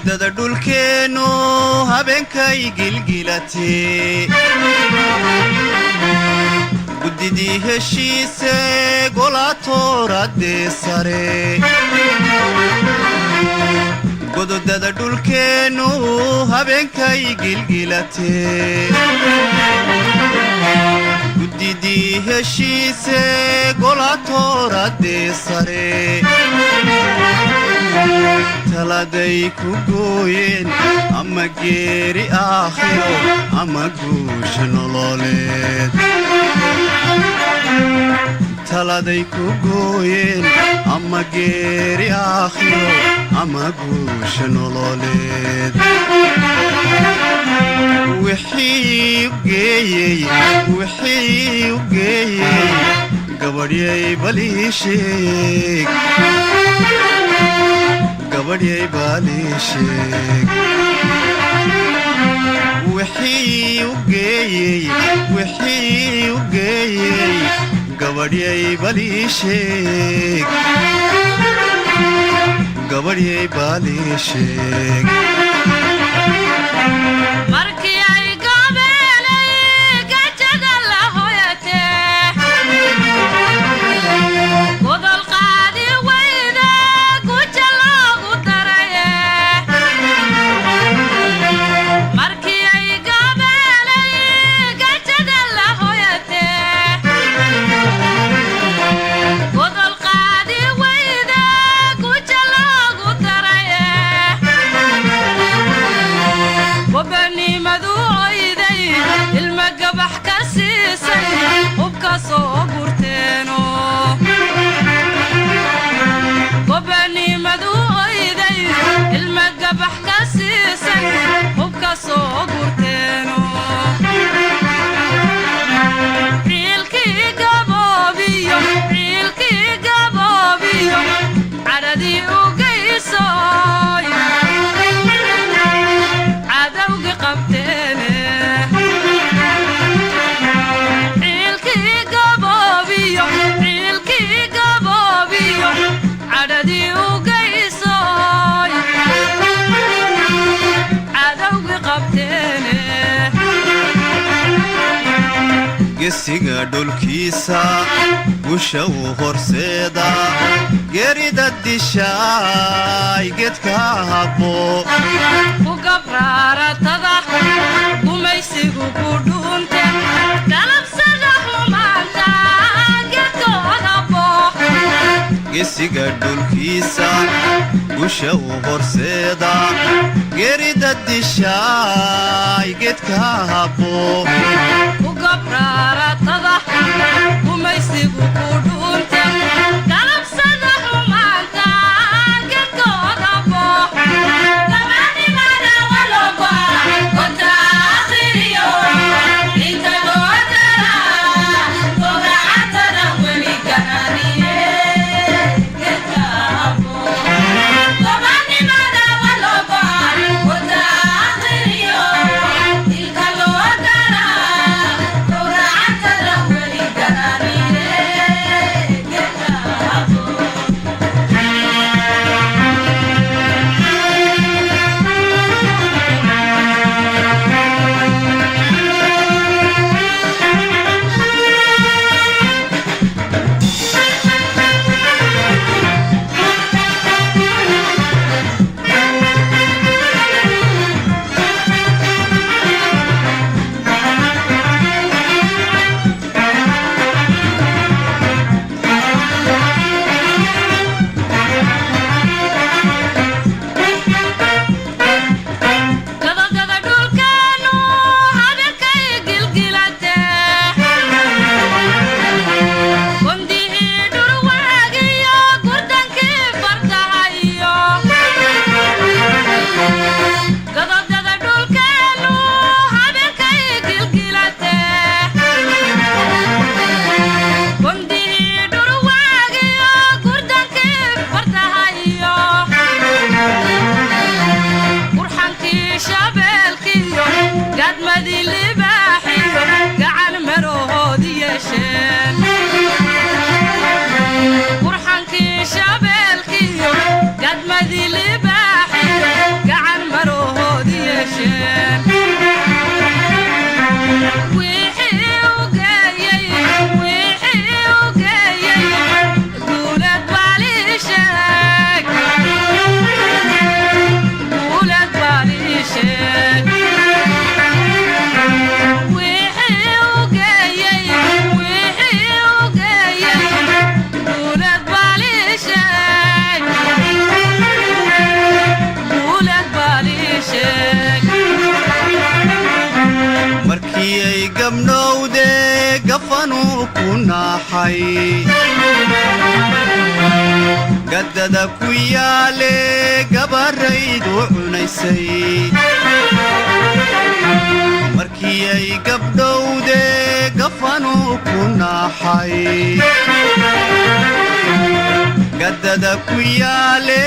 godada dhulkeenu habeenkay gilgilatay gudidii heshiise golaatoorade sare godada dhulkeenu habeenkay gilgilatay gudidii heshiise golaatoorade sare taladay ku gooyeen ama geeri aakhiro ama guusha nololeed taladay ku gooyeen ama geeri aakhiro ama guusha nololeed wixii u geeyey gabadhyay baliisheeg gabadhyay baliisheeg wixii u geeyey gabadhyay baliisheeg gabadhyay baliisheeg gesiga dhulkiisa gusha u horseeda geerida dishaay geedka habbo ku gabraaratada gumaysigu ku dhuunte galabsada xumaanta geedkooda bo gesiga dhulkiisa gusha u horseeda geerida dishaay geedka habbo gabraaratada gumaysigu ku dhuunte galabsada xumaanta geedkooda bo gabanimada waloba konta akhriyo inta loo dara gogacatada weli gaariye geedka bo gabanimada waloba konta akhriyo inta loo dara gabdhowde gafanuu ku naaxay gaddada ku yaale gabarraydu cunaysay markii ay gabdhowde gafanuu ku naaxay gaddada ku yaale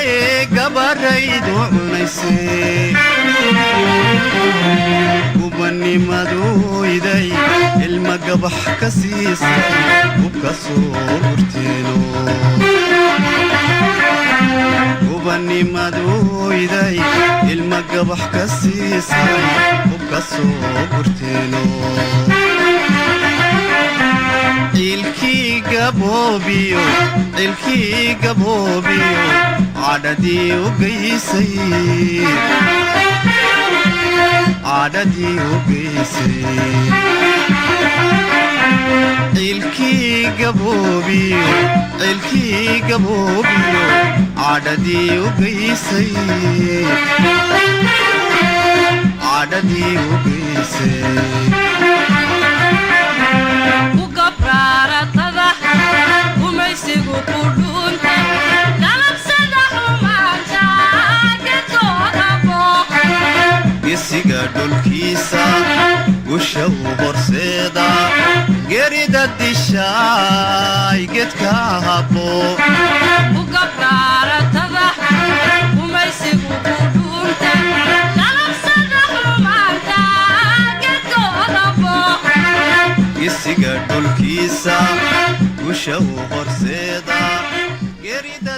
gabarraydu cunaysay gubanimadoyday ilma gabax ka siisay hubka soo urteeno gubanimadoyday ilma gabax ka siisay hubka soo urteeno ilkii gaboobiyo cadhadii u geysay cadhadii u geysay ilkii gaboobiyo cadhadii u geysay cadhadii u geysay gumaysigu ku dhuunta galabsada xumaanta gedkoodabo gesiga dhulkiisa gusha u horseeda gerida dishaay gedka habo ugabraaratada gumaysigu ku dhuunta galabsada xumaanta gedkoodabo gesiga dhulkiisa gusha u horseeda gerida